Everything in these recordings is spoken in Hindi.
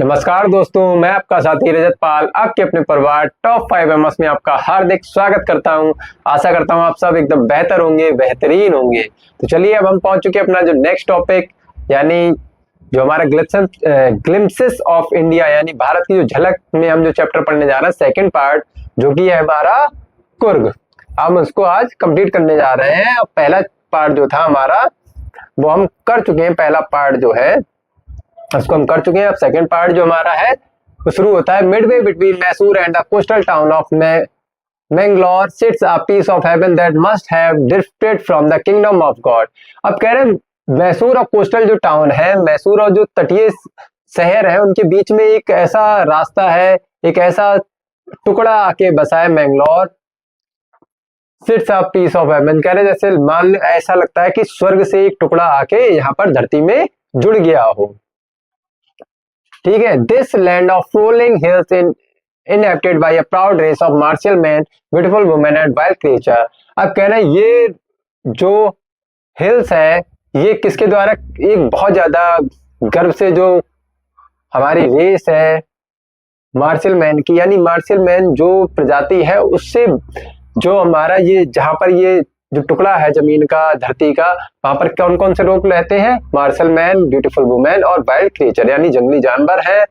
नमस्कार दोस्तों, मैं आपका साथी रजत पाल आपके अपने परिवार टॉप 5 एमएस में आपका हार्दिक स्वागत करता हूं। आशा करता हूं आप सब एकदम बेहतर होंगे, बेहतरीन होंगे। तो चलिए अब हम पहुंच चुके हैं अपना जो नेक्स्ट टॉपिक, यानी जो हमारा ग्लिम्पसेस ऑफ इंडिया यानी भारत की जो झलक में हम जो चैप्टर पढ़ने जा रहे हैं, सेकेंड पार्ट, जो कि है हमारा कुर्ग। हम उसको आज कंप्लीट करने जा रहे हैं। और पहला पार्ट जो था हमारा वो हम कर चुके हैं। पहला पार्ट जो है उसको हम कर चुके हैं। अब सेकंड पार्ट जो हमारा है वो शुरू होता है। Midway between Mysore and the coastal town of Mangalore sits a piece of heaven that must have drifted from the kingdom of God. अब कह रहे हैं मैसूर और कोस्टल जो टाउन है, मैसूर और जो तटीय शहर है, उनके बीच में एक ऐसा रास्ता है, एक ऐसा टुकड़ा आके बसा है Mangalore. Sits a piece of heaven, कह रहे जैसे मान ऐसा लगता है कि स्वर्ग से एक टुकड़ा आके यहाँ पर धरती में जुड़ गया हो। ठीक है। This land of rolling hills inhabited by a proud race of martial men, beautiful women and wild creature। अब कह रहे हैं ये जो हिल्स है ये किसके द्वारा, एक बहुत ज्यादा गर्व से जो हमारी रेस है मार्शल मैन की, यानी मार्शल मैन जो प्रजाति है उससे जो हमारा ये जहां पर ये जो टुकड़ा है जमीन का, धरती का, वहां पर कौन कौन से लोग रहते हैं? मार्शल मैन, ब्यूटीफुल वुमेन और वाइल्ड क्रिएचर, यानी जंगली जानवर है।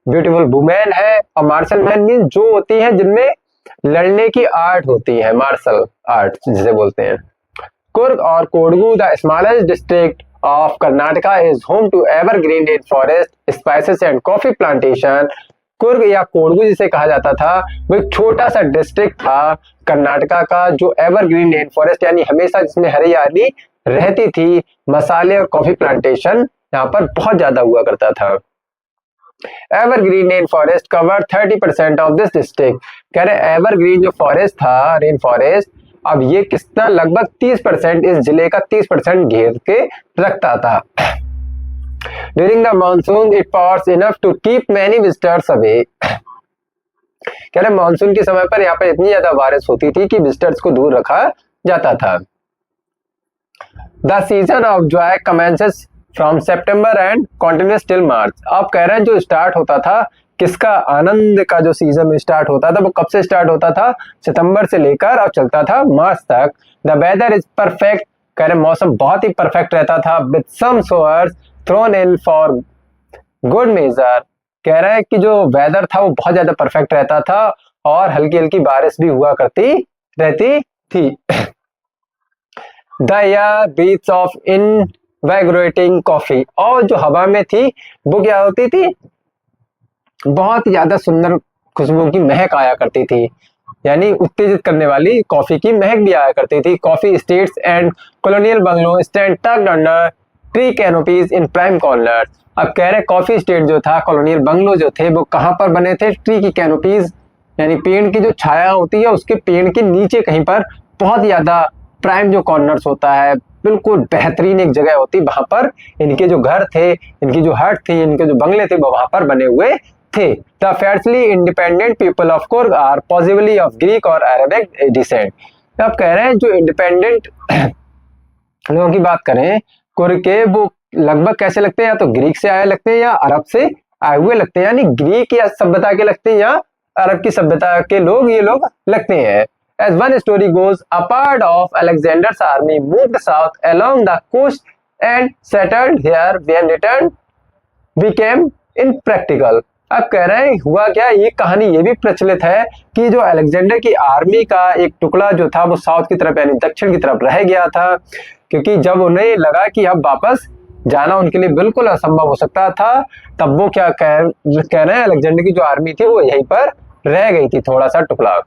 ब्यूटीफुल वुमेन है और मार्शल मैन मीन जो होती है जिनमें लड़ने की आर्ट होती है, मार्शल आर्ट जिसे बोलते हैं। कुर्ग और Kodagu, the smallest district of Karnataka, is home to evergreen rain forest, spices and coffee plantation. Coorg या कोडगू जिसे कहा जाता था वो एक छोटा सा डिस्ट्रिक्ट था कर्नाटका का, जो एवरग्रीन रेन फॉरेस्ट यानी हमेशा जिसमें हरियाली रहती थी, मसाले और कॉफी प्लांटेशन यहाँ पर बहुत ज्यादा हुआ करता था। Evergreen rain forest cover 30% of this district. कह रहे एवरग्रीन जो फॉरेस्ट था, रेन फॉरेस्ट, अब ये कितना लगभग 30% इस जिले का 30% घेर के रखता था। During the monsoon, it pours enough to keep many visitors away। कह रहे मानसून के समय पर यहाँ पर इतनी ज्यादा बारिश होती थी कि विजिटर्स को दूर रखा जाता था। The season of joy commences from September and continues till March। आप कह रहे हैं जो स्टार्ट होता था, किसका आनंद का जो सीजन स्टार्ट होता था वो कब से स्टार्ट होता था? सितंबर से लेकर और चलता था मार्च तक। द वेदर इज परफेक्ट, कह रहे मौसम बहुत ही परफेक्ट रहता था। With some shores thrown in for good measure, कह रहे हैं कि जो वेदर था वो बहुत ज्यादा परफेक्ट रहता था और हल्की हल्की बारिश भी हुआ करती रहती थी। The air breathes of invigorating coffee, और जो हवा में थी वो क्या होती थी? बहुत ही ज्यादा सुंदर खुशबू की महक आया करती थी, यानी उत्तेजित करने वाली कॉफी की महक भी आया करती थी। Coffee estates and colonial bungalow stand tucked under tree canopies in prime corners. अब कह रहे कॉफी स्टेट जो था, कॉलोनियल बंगलो जो थे, वो कहां पर बने थे? ट्री की कैनोपीज यानी पेड़ की जो छाया होती है उसके पेड़ के नीचे कहीं पर बहुत ज्यादा प्राइम जो कॉर्नर्स होता है, बिल्कुल बेहतरीन एक जगह होती, वहां पर इनके जो घर थे, इनकी जो हट थी, इनके जो बंगले थे वो वहां पर बने हुए थे। The fairly independent people of Coorg are possibly of Greek और अरेबिक डिसेंट। अब कह रहे हैं जो इंडिपेंडेंट लोगों की बात करें कुर्ग के, वो लगभग कैसे लगते हैं? या तो ग्रीक से आए लगते हैं या अरब से आए हुए लगते हैं, यानी ग्रीक या सभ्यता के लगते हैं या अरब की सभ्यता के लोग ये लोग लगते हैं। As one story goes, a part of Alexander's army moved south along the coast and settled here when return became impractical। अब कह रहे हैं हुआ क्या, ये कहानी ये भी प्रचलित है कि जो अलेक्जेंडर की आर्मी का एक टुकड़ा जो था वो साउथ की तरफ यानी दक्षिण की तरफ रह गया था, क्योंकि जब उन्हें लगा कि अब वापस जाना उनके लिए बिल्कुल असंभव हो सकता था, तब वो क्या कह रहे हैं, अलेक्जेंडर की जो आर्मी थी वो यहीं पर रह गई थी, थोड़ा सा टुकड़ा।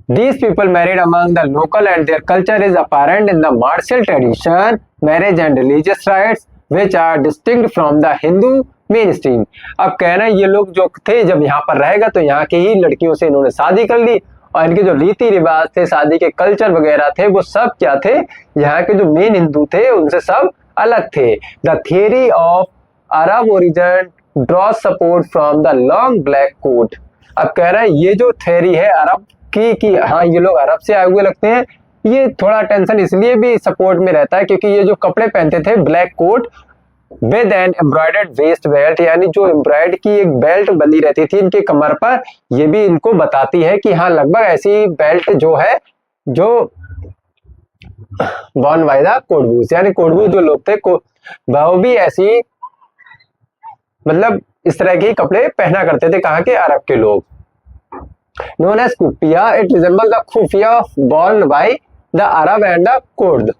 These people married among the local and their culture is apparent in the martial tradition, marriage and religious rites which are distinct from the Hindu mainstream। अब कह रहे हैं ये लोग जो थे जब यहाँ पर रहेगा तो यहाँ की ही लड़कियों से इन्होंने शादी कर ली, और इनके जो रीति रिवाज थे, शादी के कल्चर वगैरह थे, वो सब क्या थे? यहाँ के जो मेन हिंदू थे उनसे सब अलग थे। The theory of Arab origin draw support from the long black coat. अब कह रहे हैं ये जो थ्योरी है अरब की कि हाँ ये लोग अरब से आए हुए लगते हैं, ये थोड़ा टेंशन इसलिए भी सपोर्ट में रहता है क्योंकि ये जो कपड़े पहनते थे black coat, with an embroidered waist belt, यानी जो एम्ब्रॉयड की एक बेल्ट बंधी रहती थी इनके कमर पर, ये भी इनको बताती है कि हाँ लगभग ऐसी बेल्ट जो है जो बॉर्न बाय द कोडवूज, यानी कोडवूज जो लोग थे वो भी ऐसी मतलब इस तरह के कपड़े पहना करते थे, कहाँ के, अरब के लोग। Known as kufiya, it resemble the kufiya borne by the Arab and the Kurd.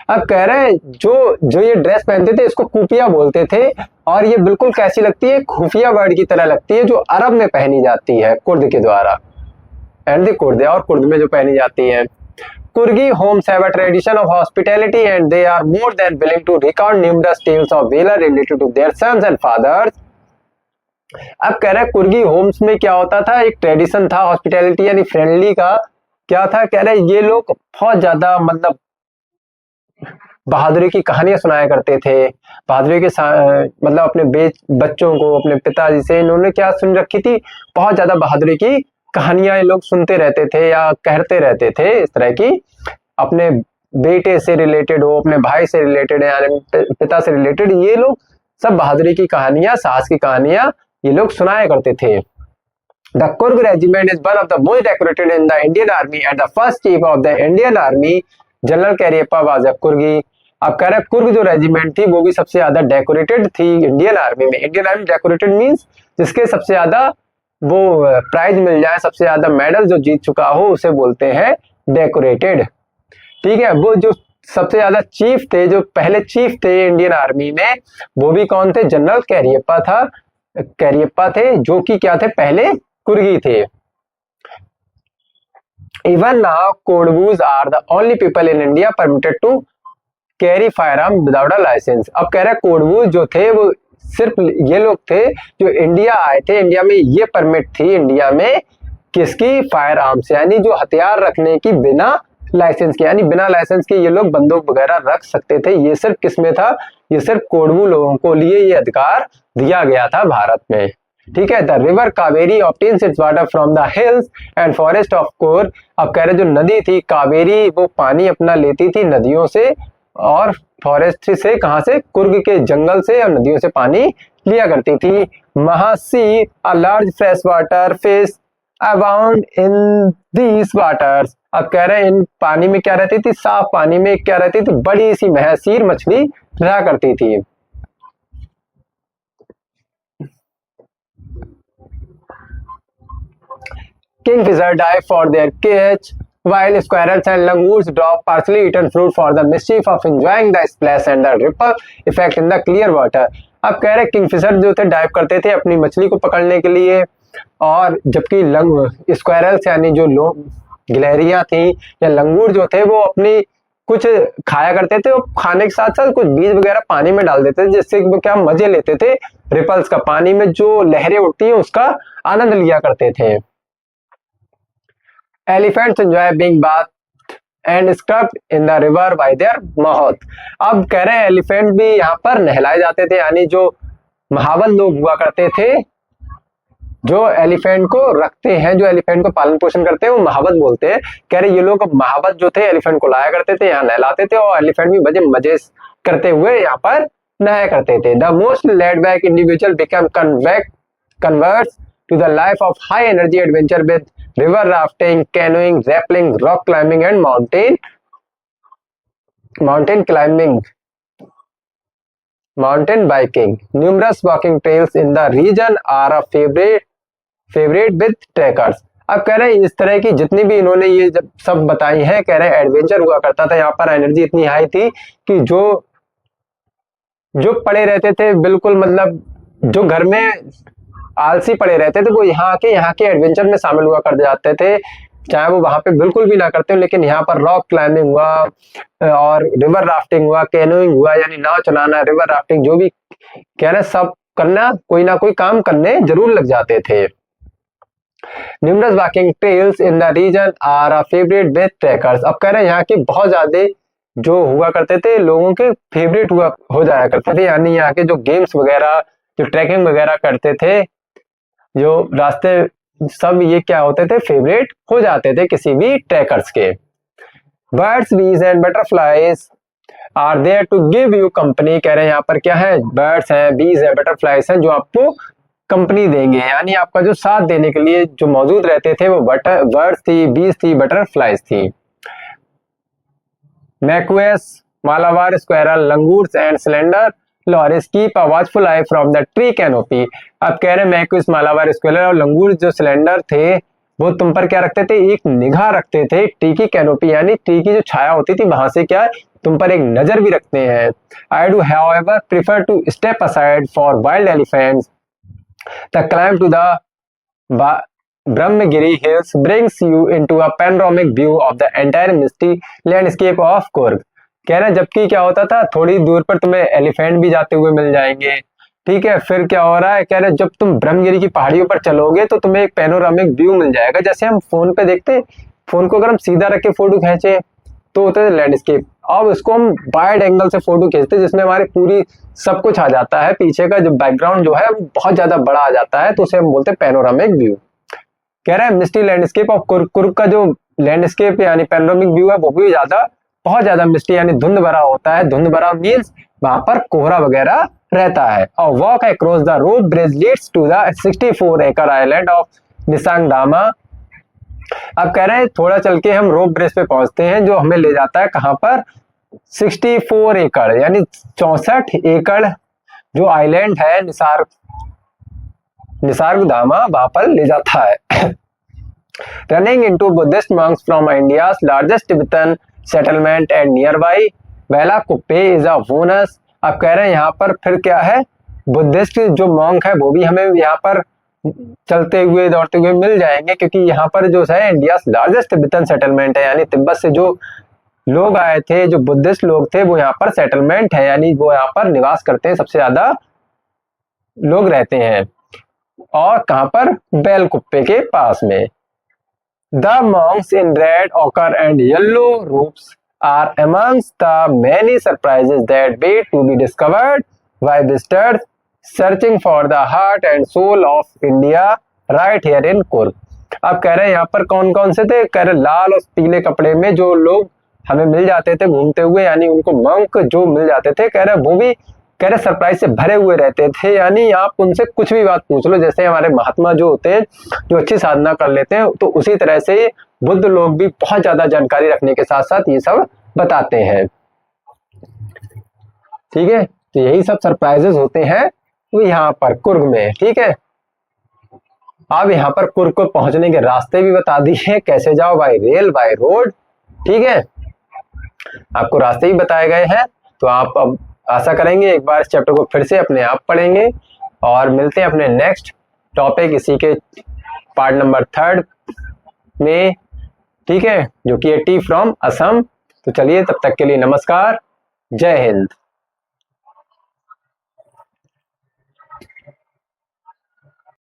अब कह रहे हैं जो जो ये ड्रेस पहनते थे इसको कुफिया बोलते थे, और ये बिल्कुल कैसी लगती है, खुफिया वर्ड की तरह लगती है जो अरब में पहनी जाती है कुर्द के द्वारा, एंड द कुर्द, और कुर्द में जो पहनी जाती है। Kurgi homes have a tradition of hospitality and they are more than willing to recount numerous tales of valor related to their sons and fathers. अब कह रहे हैं कुर्गी होम्स में क्या होता था, एक ट्रेडिशन था हॉस्पिटैलिटी यानी फ्रेंडली का। क्या था, कह रहे हैं ये लोग बहुत ज्यादा मतलब बहादुरी की कहानियां सुनाया करते थे, बहादुरी के मतलब अपने बच्चों को, अपने पिताजी से इन्होंने क्या सुन रखी थी, बहुत ज्यादा बहादुरी की कहानियां ये लोग सुनते रहते थे या कहते रहते थे इस तरह की, अपने बेटे से रिलेटेड हो, अपने भाई से रिलेटेड यानी पिता से रिलेटेड, ये लोग सब बहादुरी की कहानियां, साहस की कहानियां ये लोग सुनाया करते थे। The Kurg regiment is one of the most decorated in the Indian Army and the first chief of the Indian Army, General Cariappa was a Kurgi. अब कह रहे हैं कुर्ग जो रेजिमेंट थी वो भी सबसे ज्यादा डेकोरेटेड थी इंडियन आर्मी में। इंडियन आर्मी डेकोरेटेड मींस जिसके सबसे ज्यादा वो प्राइज मिल जाए, सबसे ज्यादा मेडल जो जीत चुका हो उसे बोलते हैं डेकोरेटेड। ठीक है, वो जो सबसे ज्यादा चीफ थे, जो पहले चीफ थे इंडियन आर्मी में, वो भी कौन थे, जनरल कैरियप्पा था, कैरियप्पा थे, जो कि क्या थे, पहले कुर्गी थे। Even now, Kodwus are the only people in India permitted to carry firearm without a license. अब कह रहे हैं कोडवूज जो थे वो सिर्फ ये लोग थे जो इंडिया आए थे, इंडिया में ये परमिट थी इंडिया में किसकी, फायर आर्म्स, यानी जो हथियार रखने की बिना लाइसेंस के, यानी बिना लाइसेंस के ये लोग बंदूक वगैरह रख सकते थे। ये सिर्फ किसमें था, ये सिर्फ कोडवू लोगों को लिए ये अधिकार दिया गया था भारत में। ठीक है, the river Kaveri obtains it's water from the hills and forest of core. अब कह रहे जो नदी थी कावेरी वो पानी अपना लेती थी नदियों से और फॉरेस्ट से, कहां से, कुर्ग के जंगल से और नदियों से पानी लिया करती थी। Mahseer a large fresh water fish abound in these waters. अब कह रहे हैं इन पानी में क्या रहती थी, साफ पानी में क्या रहती थी, बड़ी सी महसीर मछली रहा करती थी। Kingfisher dive for their catch, while squirrels and langurs drop partially eaten fruit for the mischief of enjoying the splash and the ripple effect in the clear water. अब कह रहे किंगफिशर जो थे डाइव करते थे अपनी मछली को पकड़ने के लिए, और जबकि स्क्वायरल्स यानी जो गिलहरियां थी या लंगूर जो थे वो अपनी कुछ खाया करते थे, और खाने के साथ साथ कुछ बीज वगैरह पानी में डाल देते थे, जिससे वो क्या मजे लेते थे, रिपल्स का, पानी में जो लहरें उठती हैं उसका आनंद लिया करते थे। Elephants enjoy being bathed and scrubbed in the river by their mahout. अब कह रहे हैं एलिफेंट भी यहाँ पर नहलाए जाते थे, यानी जो महावत लोग हुआ करते थे जो एलिफेंट को रखते हैं, जो एलिफेंट को पालन पोषण करते हैं वो महावत बोलते हैं। कह रहे ये लोग महावत जो थे एलिफेंट को लाया करते थे, यहाँ नहलाते थे और एलिफेंट भी मजे करते हुए यहाँ पर नहाया करते थे। The most laid back individual become converts to the life of high energy adventure with river rafting, canoeing, rappelling, rock climbing and mountain biking. Numerous walking trails in the region are a favorite with trekkers. अब कह रहे हैं इस तरह की जितनी भी इन्होंने ये जब सब बताई है, कह रहे हैं एडवेंचर हुआ करता था यहाँ पर, एनर्जी इतनी हाई थी कि जो पड़े रहते थे बिल्कुल, मतलब जो घर में आलसी पड़े रहते थे वो यहाँ के एडवेंचर में शामिल हुआ कर जाते थे, चाहे वो वहां पे बिल्कुल भी ना करते हो। लेकिन यहाँ पर रॉक क्लाइंबिंग हुआ और रिवर राफ्टिंग हुआ, कैनोइंग हुआ यानी नाव चलाना, रिवर राफ्टिंग, जो भी कह रहे सब करना, कोई ना कोई काम करने जरूर लग जाते थे। Numerous walking trails in the region are a favourite with trekkers. अब कह रहे हैं यहाँ के बहुत ज्यादा जो हुआ करते थे लोगों के फेवरेट हो जाया करते थे, यानी यहाँ के जो गेम्स वगैरह, जो ट्रैकिंग वगैरह करते थे, जो रास्ते सब ये क्या होते थे, फेवरेट हो जाते थे किसी भी ट्रैकर्स के। Birds, bees and butterflies are there to give you company, कह रहे हैं यहाँ पर क्या है, बर्ड्स हैं, बीज हैं, बटरफ्लाइज हैं, जो आपको कंपनी देंगे, यानी आपका जो साथ देने के लिए जो मौजूद रहते थे वो बर्ड्स थी, बीज थी, बटरफ्लाइज थी। Macaques, Malabar squirrel, langurs and slender loris keep a watchful eye from the tree canopy. अब कह रहे हैं मैक्वेस, मालाबार स्क्वायरल और लंगूर जो सिलेंडर थे वो तुम पर क्या रखते थे, एक निगाह रखते थे ट्री की कैनोपी, यानी ट्री की जो छाया होती थी वहां से क्या तुम पर एक नजर भी रखते हैं। I do however prefer to step aside for wild elephants, the climb to the Brahmagiri Hills brings you into a panoramic view of the entire misty landscape of Coorg। कह रहे हैं जबकि क्या होता था, थोड़ी दूर पर तुम्हें एलिफेंट भी जाते हुए मिल जाएंगे, ठीक है। फिर क्या हो रहा है, कह रहे हैं जब तुम ब्रह्मगिरी की पहाड़ियों पर चलोगे तो तुम्हें एक पैनोरामिक व्यू मिल जाएगा, जैसे हम फोन पे देखते, फोन को अगर हम सीधा रख के फोटो खींचे तो होता है लैंडस्केप, अब इसको हम वाइड एंगल से फोटो खींचते जिसमें हमारी पूरी सब कुछ आ जाता है, पीछे का जो बैकग्राउंड जो है वो बहुत ज्यादा बड़ा आ जाता है, तो उसे हम बोलते हैं पैनोरामिक व्यू। कह रहे हैं मिस्टी लैंडस्केप ऑफ कुर्ग का जो लैंडस्केप यानी पैनोरामिक व्यू है वो भी बहुत ज्यादा मिस्टी यानी धुंध भरा होता है। धुंध भरा मीन्स वहां पर कोहरा वगैरह रहता है। और walk across the rope bridge leads to the 64 acre island of निसांगदामा। अब कह रहे हैं थोड़ा चल के हम रोप ब्रिज पे पहुंचते हैं जो हमें ले जाता है कहां पर, 64 एकड़ यानी 64 एकड़ जो आइलैंड है निसर्गधामा वहां पर ले जाता है। Running into Buddhist monks from India's largest Tibetan settlement and nearby Bylakuppe is a bonus. अब कह रहे हैं यहाँ पर फिर क्या है, बुद्धिस्ट जो मॉन्क है वो भी हमें यहाँ पर चलते हुए दौड़ते हुए मिल जाएंगे, क्योंकि यहाँ पर जो है इंडिया लार्जेस्ट तिब्बतन सेटलमेंट है, यानी तिब्बत से जो लोग आए थे, जो बुद्धिस्ट लोग थे वो यहाँ पर सेटलमेंट है, यानी वो यहाँ पर निवास करते हैं, सबसे ज्यादा लोग रहते हैं। और कहां पर, बेलकुप्पे के पास में। The monks in red ochre and yellow robes are amongst the many surprises that wait to be discovered by visitors searching for the heart and soul of India right here in Coorg. अब कह रहे हैं यहाँ पर कौन कौन से थे, कह रहे लाल और पीले कपड़े में जो लोग हमें मिल जाते थे घूमते हुए, यानी उनको मंक जो मिल जाते थे, कह रहे वो भी कह रहे सरप्राइज से भरे हुए रहते थे, यानी आप उनसे कुछ भी बात पूछ लो, जैसे हमारे महात्मा जो होते हैं जो अच्छी साधना कर लेते हैं, तो उसी तरह से बुद्ध लोग भी बहुत ज्यादा जानकारी रखने के साथ साथ ये सब बताते हैं, ठीक है। तो यही सब सरप्राइजेस होते हैं वो यहाँ पर कुर्ग में, ठीक है। अब यहाँ पर कुर्ग को पहुंचने के रास्ते भी बता दिए, कैसे जाओ, बाय रेल, बाय रोड, ठीक है, आपको रास्ते ही बताए गए हैं। तो आप अब आशा करेंगे एक बार इस चैप्टर को फिर से अपने आप पढ़ेंगे, और मिलते हैं अपने नेक्स्ट टॉपिक इसी के पार्ट नंबर 3 में, ठीक है, जो कि है टी फ्रॉम असम। तो चलिए तब तक के लिए नमस्कार, जय हिंद।